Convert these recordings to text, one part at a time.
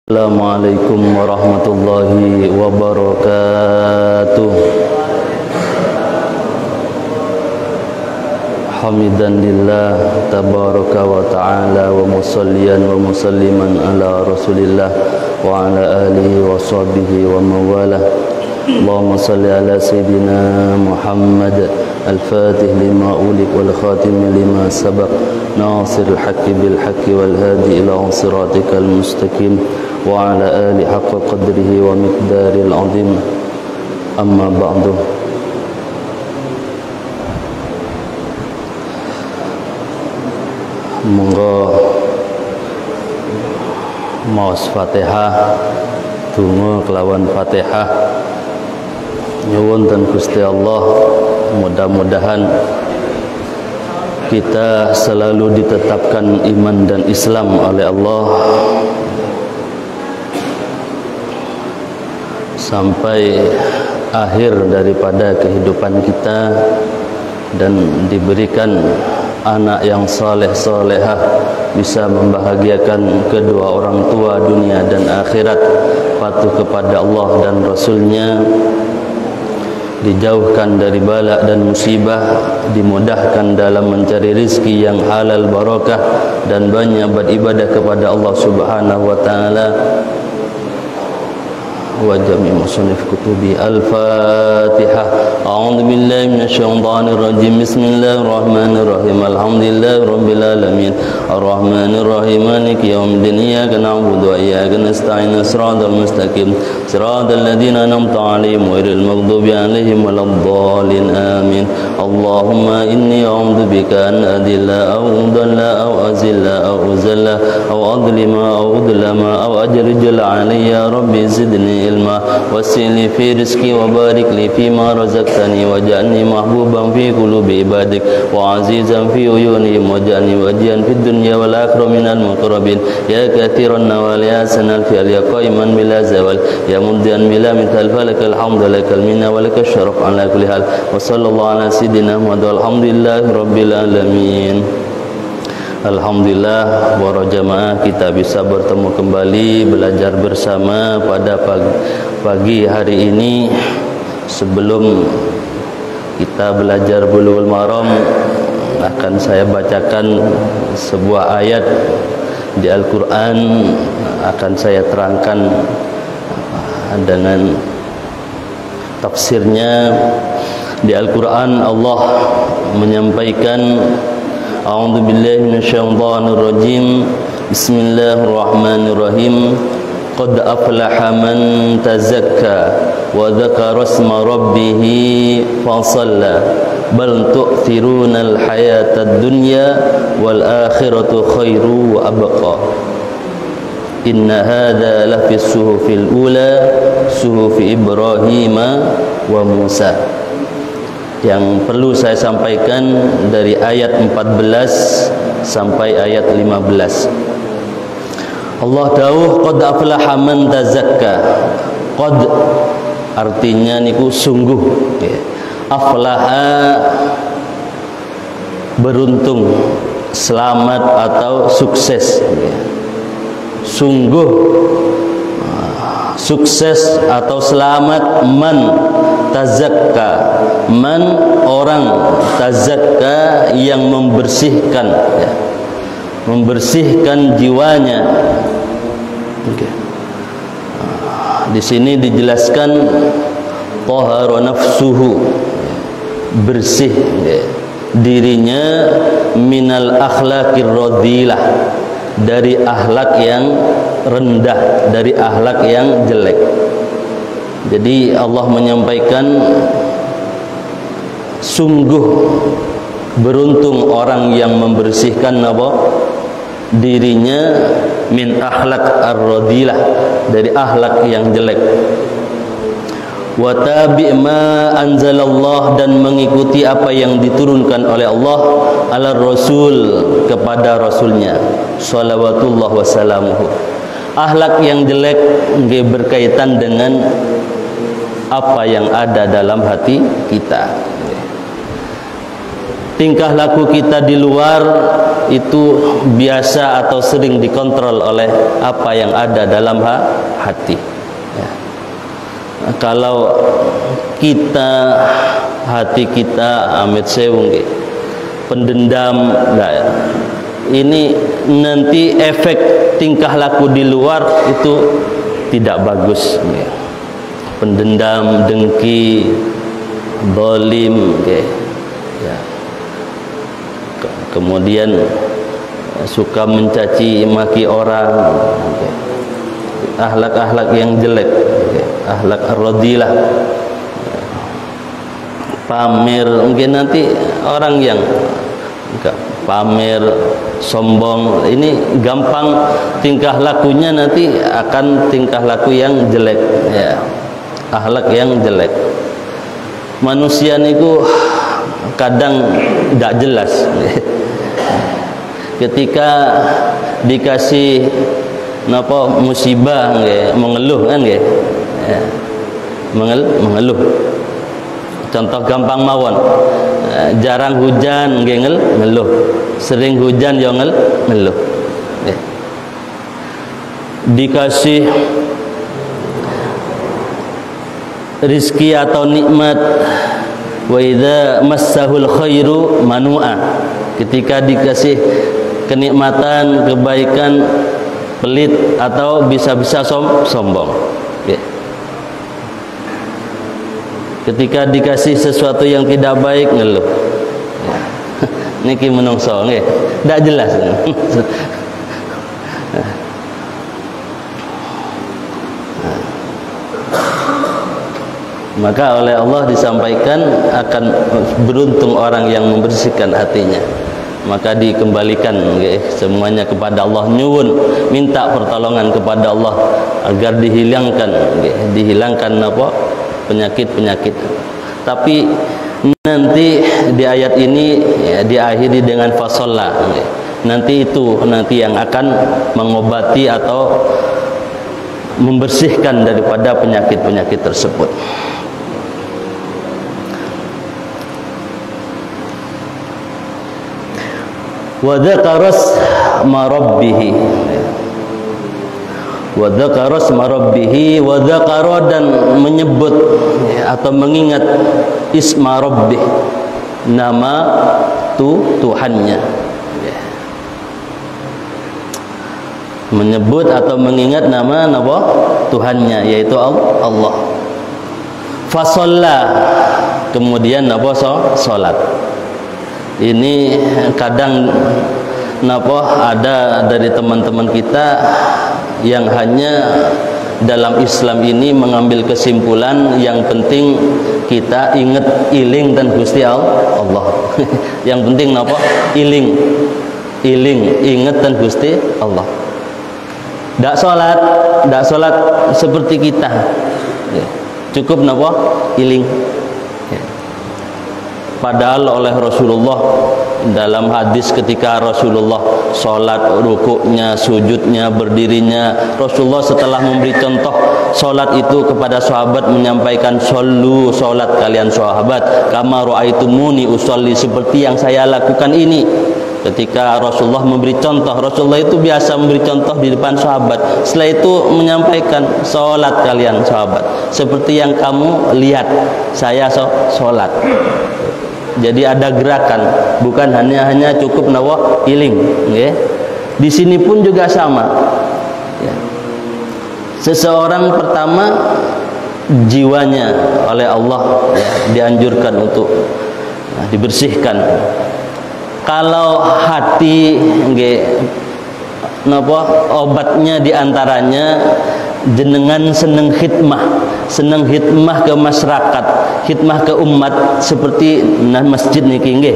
Assalamualaikum warahmatullahi wabarakatuh. Hamidan lillah tabaraka wa ta'ala wa musalliyan wa musalliman ala rasulillah wa ala alihi wa sahbihi wa mawalah. Allahumma salli ala sayyidina Muhammad al-fatih lima ulik wal khatim lima sabaq nasir al-haqqi bil haqqi wal hadi ila siratikal mustaqim wa ala ali haqqa qadrihi wa miqdaril azim. Amma ba'du. Monggo maos Fatihah, donga kelawan Fatihah. Nyuwun ten Gusti Allah, mudah-mudahan kita selalu ditetapkan iman dan Islam oleh Allah sampai akhir daripada kehidupan kita, dan diberikan anak yang saleh-salehah, bisa membahagiakan kedua orang tua dunia dan akhirat, patuh kepada Allah dan Rasulnya, dijauhkan dari bala dan musibah, dimudahkan dalam mencari rizki yang halal barakah, dan banyak beribadah kepada Allah Subhanahu wa ta'ala. Wa jami' musannif kutubi. Al-Fatihah. A'udzu billahi minasyaitonir rajim. Bismillahirrahmanirrahim. Alhamdulillahi rabbil alamin. Arrahmanir rahim. Maliki yaumiddin. Iyyaka na'budu wa iyyaka nasta'in. Shiratal mustaqim. Shiratal ladzina an'amta 'alaihim ghairil maghdubi 'alaihim waladdallin. Amin. Allahumma inni a'udzu bika an adilla aw udalla aw azilla aw uzalla aw adlima aw udlama aw ajrijala 'alayya rabbi zidni ilma wasili fi rizki wa barik li fi ma razaqtani waj'alni mahbuban fi qulubi ibadik wa azizan fi uyunihim waj'alni wajihan fid dunya wal akhirah minal muqarrabin ya kathiran nawal ya sanal fi'al ya qaiman bila zawal ya muddian bila mithal falakal hamdu lakal minna walakal syaraf ala kulli hal wa sallallahu ala sayyidina Muhammad walhamdulillahi rabbil alamin. Alhamdulillah, para jamaah, kita bisa bertemu kembali belajar bersama pada pagi hari ini. Sebelum kita belajar Bulughul Maram, akan saya bacakan sebuah ayat di Al-Quran, akan saya terangkan dengan tafsirnya. Di Al-Quran Allah menyampaikan, A'udzu billahi minasyaitonir rajim. Bismillahirrahmanirrahim. Qad aflaha man tazakka wa dzakara isma rabbih fa shalla bal tu'thirunal hayatad dunya wal akhiratu khairu wa abqa. Inna hadza la fis suhufil ula suhufi Ibrahim wa Musa. Yang perlu saya sampaikan dari ayat 14 sampai ayat 15. Allah dawuh qad aflaha man tazakka. Qad artinya niku sungguh, aflaha beruntung, selamat atau sukses. Sungguh sukses atau selamat man tazakka. Man orang, tazakka yang membersihkan, membersihkan jiwanya. Di sini dijelaskan tahara nafsuhu, bersih dirinya, minal akhlaqir radhilah, dari akhlak yang rendah, dari akhlak yang jelek. Jadi Allah menyampaikan sungguh beruntung orang yang membersihkan dirinya min akhlak ar-radilah, dari akhlak yang jelek. Wa tabi' ma anzalallah, dan mengikuti apa yang diturunkan oleh Allah ala rasul, kepada rasulnya, shalawatullah wassalamuhu. Akhlak yang jelek berkaitan dengan apa yang ada dalam hati kita. tingkah laku kita di luar itu biasa atau sering dikontrol oleh apa yang ada dalam hati. Ya. Kalau kita, hati kita amit sewung pendendam, nah, ini nanti efek tingkah laku di luar itu tidak bagus. Ya. Pendendam, dengki, zalim, ya. Kemudian suka mencaci maki orang, akhlak-akhlak yang jelek, akhlak ar-radhilah, pamer. Mungkin nanti orang yang pamer, sombong, ini gampang tingkah lakunya nanti akan tingkah laku yang jelek, ya, akhlak yang jelek. Manusia niku kadang tidak jelas. Ketika dikasih napa musibah mengeluh kan nggih. Ya. Mengeluh. Contoh gampang mawon. Jarang hujan nggih ngeluh. Sering hujan yo ngeluh. Ya. Dikasih rizki atau nikmat, wa idza massahul khairu manu'a, ketika dikasih kenikmatan, kebaikan, pelit atau bisa-bisa sombong. Ya. Ketika dikasih sesuatu yang tidak baik ngeluh. Ya. Niki menungso nggih, ndak jelas. Maka oleh Allah disampaikan akan beruntung orang yang membersihkan hatinya. Maka dikembalikan semuanya kepada Allah, nyuwun, minta pertolongan kepada Allah agar dihilangkan apa penyakit-penyakit. Tapi nanti di ayat ini ya, diakhiri dengan fasolla. Nanti yang akan mengobati atau membersihkan daripada penyakit-penyakit tersebut. Wa dzakaras marabbihi, wa dzakaras marabbihi, wa dzakara, dan menyebut atau mengingat isma rabbih, nama Tuhannya. Menyebut atau mengingat nama Tuhannya, yaitu Allah. Fasalla, kemudian salat. Ini kadang ada dari teman-teman kita yang hanya dalam Islam ini mengambil kesimpulan yang penting kita ingat iling dan Gusti Allah. Yang penting iling ingat dan Gusti Allah. Dak salat seperti kita. Cukup iling. Padahal oleh Rasulullah dalam hadis ketika Rasulullah sholat, rukuknya, sujudnya, berdirinya, Rasulullah setelah memberi contoh sholat itu kepada sahabat menyampaikan, shollu, sholat kalian sahabat, kama ra'aitumuni usolli, seperti yang saya lakukan ini. Ketika Rasulullah memberi contoh, Rasulullah itu biasa memberi contoh di depan sahabat. Setelah itu menyampaikan, sholat kalian sahabat seperti yang kamu lihat saya sholat. Jadi ada gerakan, bukan hanya cukup iling. Okay? Di sini pun juga sama. Ya. Seseorang pertama jiwanya oleh Allah dianjurkan untuk dibersihkan. Kalau hati obatnya diantaranya jenengan seneng khidmah ke masyarakat, khidmah ke umat, seperti masjid niki nggih.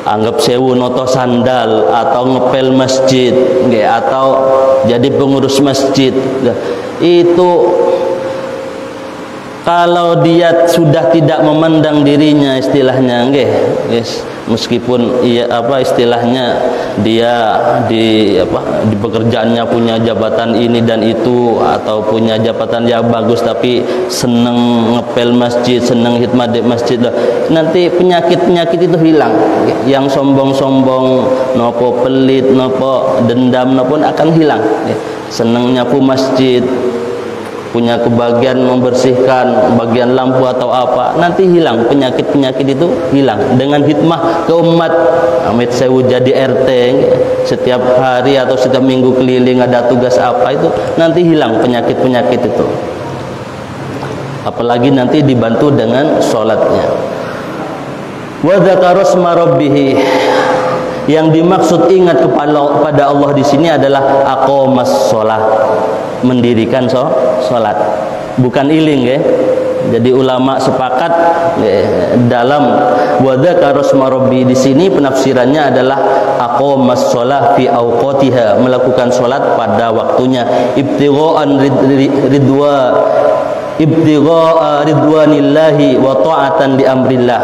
Anggap sewu noto sandal atau ngepel masjid nggih, atau jadi pengurus masjid. Itu kalau dia sudah tidak memandang dirinya, istilahnya nggih, meskipun istilahnya dia di pekerjaannya punya jabatan ini dan itu atau punya jabatan yang bagus, tapi seneng ngepel masjid, seneng khidmat di masjid, nanti penyakit itu hilang. Yang sombong-sombong, nopo pelit, nopo dendam, nopo akan hilang. Seneng nyapu masjid, punya kebagian membersihkan bagian lampu atau apa, nanti hilang penyakit itu hilang dengan hikmah ke umat. Amit sewu jadi RT, setiap hari atau setiap minggu keliling ada tugas apa, itu nanti hilang penyakit itu. Apalagi nanti dibantu dengan sholatnya. Wa dzakara isma rabbih, yang dimaksud ingat kepada Allah di sini adalah aqamas shalah, mendirikan sholat, bukan iling ya. Jadi ulama sepakat dalam wa dzakara isma rabbih di sini penafsirannya adalah aqamas shalah fi awqatiha, melakukan sholat pada waktunya, ibtigha'an ridwanillahi wa ta'atan li amrillah,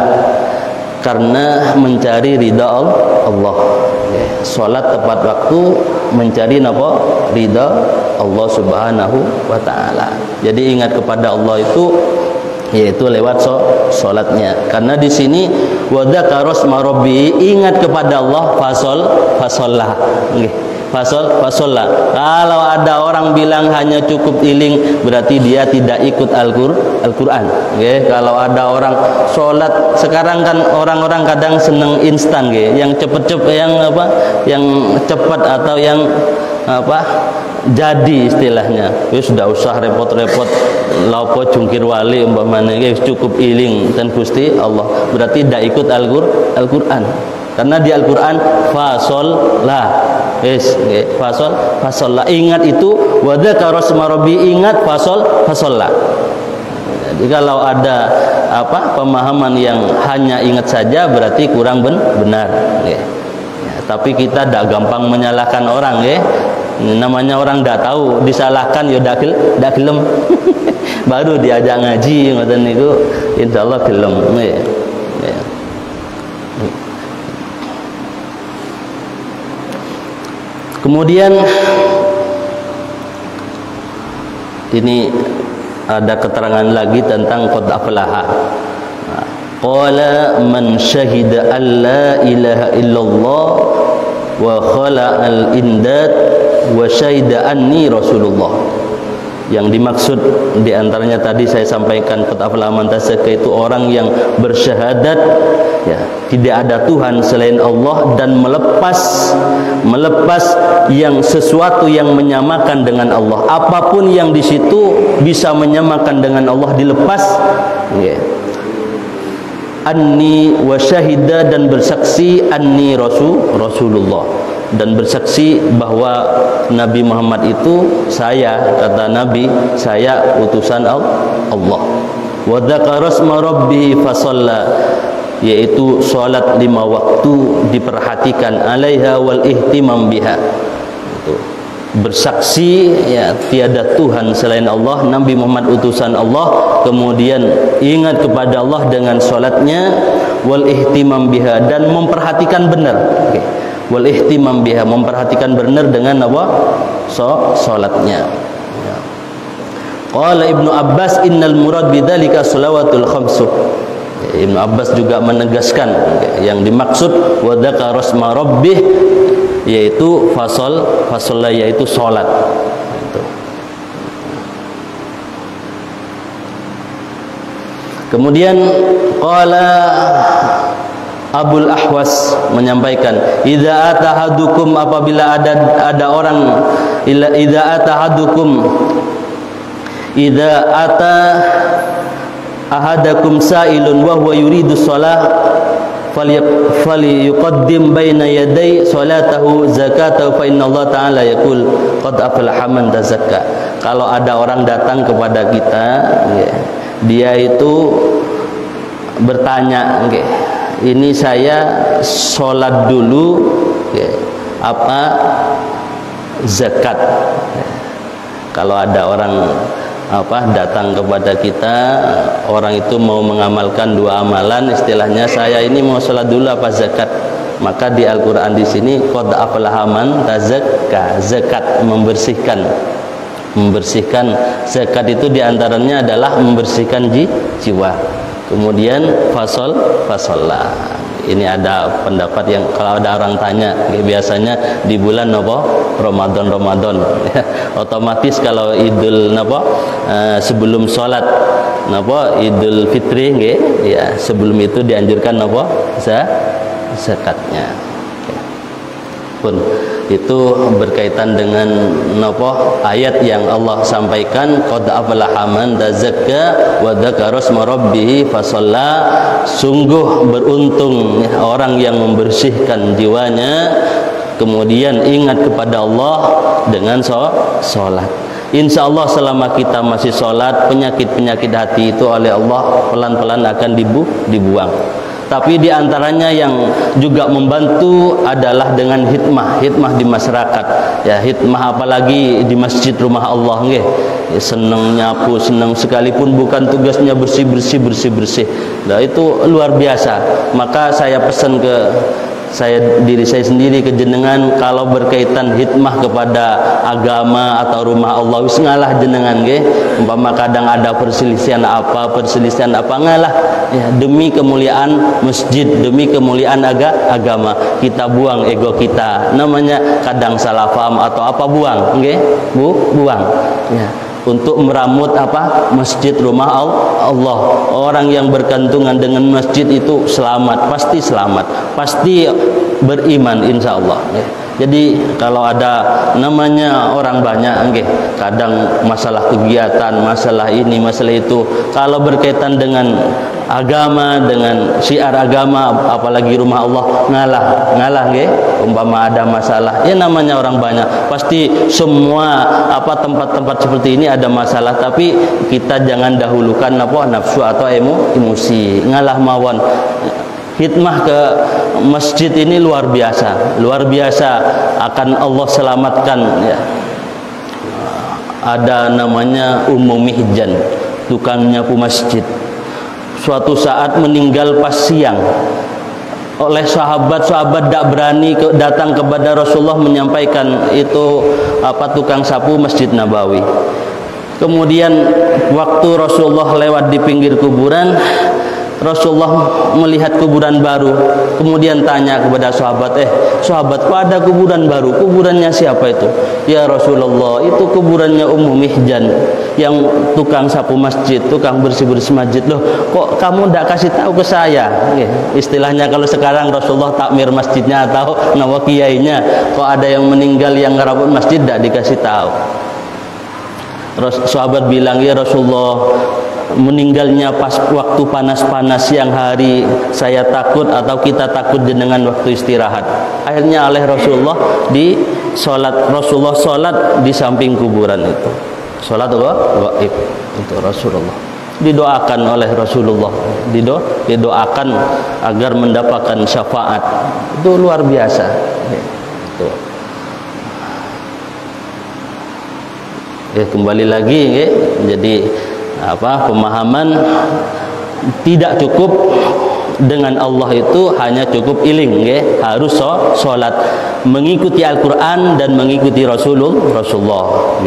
karena mencari ridha Allah. Salat tepat waktu, mencari napa? Ridha Allah Subhanahu wa taala. Jadi ingat kepada Allah itu yaitu lewat salatnya. Karena di sini wa dzakara isma rabbi, ingat kepada Allah, fasollah. Nggih. Fasollah. Kalau ada orang bilang hanya cukup iling, berarti dia tidak ikut Al-Qur'an. Nggih, kalau ada orang salat sekarang kan orang-orang kadang seneng instan nggih, yang cepet-cepet, yang cepat atau yang jadi istilahnya. Wis sudah usah repot-repot lapo jungkir wali umpamanya, cukup iling dan Gusti Allah, berarti tidak ikut Al-Qur'an. Karena di Al-Qur'an fasollah. Fasollah, ingat itu, wa dzakara isma rabbi, ingat fasollah. Jadi kalau ada pemahaman yang hanya ingat saja berarti kurang benar. Ya, tapi kita tidak gampang menyalahkan orang ya. Namanya orang tidak tahu, disalahkan ya dak gelem. Baru diajak ngaji ngoten niku insyaallah gelem. Ya. Kemudian ini ada keterangan lagi tentang qad aflaha. Qala man syahida alla ilaha illallah wa khala al-indad wa syahida anni rasulullah. Yang dimaksud diantaranya tadi saya sampaikan, qad aflaha man tazakka, itu orang yang bersyahadat ya, tidak ada Tuhan selain Allah, dan melepas yang sesuatu yang menyamakan dengan Allah. Apapun yang di situ bisa menyamakan dengan Allah dilepas. Ya. Anni wa syahida, dan bersaksi anni rasulullah, dan bersaksi bahwa Nabi Muhammad itu saya, kata Nabi, saya utusan Allah. Wa dzakara isma rabbih fasalla, yaitu salat 5 waktu diperhatikan, alaiha wal ihtimam biha, itu bersaksi ya tiada Tuhan selain Allah, Nabi Muhammad utusan Allah, kemudian ingat kepada Allah dengan salatnya, wal ihtimam biha, dan memperhatikan benar. Wal ihtimam biha, memperhatikan benar dengan apa? Salatnya. Qala Ibnu Abbas innal murad bidzalika shalawatul khamsu. Ibnu Abbas juga menegaskan yang dimaksud wa dzakara isma rabbih yaitu fasolah, yaitu salat. Kemudian qala Abul Ahwas menyampaikan, idza atahadukum, apabila ada orang, idza atahadukum, idza ata ahadakum sa'ilun wa huwa yuridu shalah falyuqaddim baina yaday salatahu zakatahu fa inna Allah ta'ala yaqul qad aflaha man tazakka. Kalau ada orang datang kepada kita ya, dia itu bertanya, ini saya sholat dulu ya, apa zakat? Kalau ada orang datang kepada kita, orang itu mau mengamalkan dua amalan, istilahnya saya ini mau sholat dulu apa zakat, maka di Al-Quran di sini qad aflaha man tazakka, zakat membersihkan. Zakat itu diantaranya adalah membersihkan jiwa. Kemudian fasolah. Ini ada pendapat yang kalau ada orang tanya, biasanya di bulan Ramadan, otomatis kalau Idul sebelum sholat Idul Fitri, ya sebelum itu dianjurkan zakatnya. Pun itu berkaitan dengan ayat yang Allah sampaikan, qad aflaha man tazakka wa dzakara isma rabbih fasalla. Sungguh beruntung orang yang membersihkan jiwanya kemudian ingat kepada Allah dengan sholat. Insya Allah selama kita masih sholat, penyakit-penyakit hati itu oleh Allah pelan-pelan akan dibuang. Tapi diantaranya yang juga membantu adalah dengan hikmah di masyarakat. Ya, hikmah apalagi di masjid rumah Allah, senang nyapu, senang sekalipun bukan tugasnya bersih. Nah, itu luar biasa. Maka saya pesan ke diri saya sendiri, ke jenengan, kalau berkaitan hikmah kepada agama atau rumah Allah, wis ngalah jenengan umpama kadang ada perselisihan apa ngalah ya, demi kemuliaan masjid, demi kemuliaan agama, kita buang ego kita, namanya kadang salah paham atau apa, buang buang ya, untuk meramut masjid rumah Allah. Orang yang bergantungan dengan masjid itu pasti beriman insya Allah ya. Jadi kalau ada namanya orang banyak kadang masalah kegiatan, masalah ini, masalah itu, kalau berkaitan dengan agama, dengan syiar agama, apalagi rumah Allah, ngalah umpama ada masalah, ya namanya orang banyak, pasti semua tempat-tempat seperti ini ada masalah, tapi kita jangan dahulukan nafsu atau emosi, ngalah mawon. Hikmah ke masjid ini luar biasa akan Allah selamatkan ya. Ada namanya Ummu Mihjan, tukang nyapu masjid, suatu saat meninggal pas siang. Oleh sahabat tidak berani datang kepada Rasulullah menyampaikan itu tukang sapu Masjid Nabawi. Kemudian waktu Rasulullah lewat di pinggir kuburan, Rasulullah melihat kuburan baru, kemudian tanya kepada sahabat, sahabat, kok ada kuburan baru? Kuburannya siapa itu? Ya Rasulullah, itu kuburannya Ummu Mihjan, yang tukang sapu masjid, tukang bersih-bersih masjid. Loh, kok kamu tidak kasih tahu ke saya? Istilahnya kalau sekarang Rasulullah takmir masjidnya atau nama kiainya, kok ada yang meninggal yang ngerabut masjid tidak dikasih tahu. Sahabat bilang, ya Rasulullah, meninggalnya pas waktu panas-panas siang hari, saya takut atau kita takut dengan waktu istirahat. Akhirnya oleh Rasulullah Rasulullah sholat di samping kuburan itu. Sholat gaib untuk Rasulullah. Didoakan oleh Rasulullah, didoakan agar mendapatkan syafaat. Itu luar biasa. Itu. Kembali lagi jadi pemahaman tidak cukup dengan Allah itu hanya cukup iling, harus sholat, mengikuti Al-Quran dan mengikuti Rasulullah.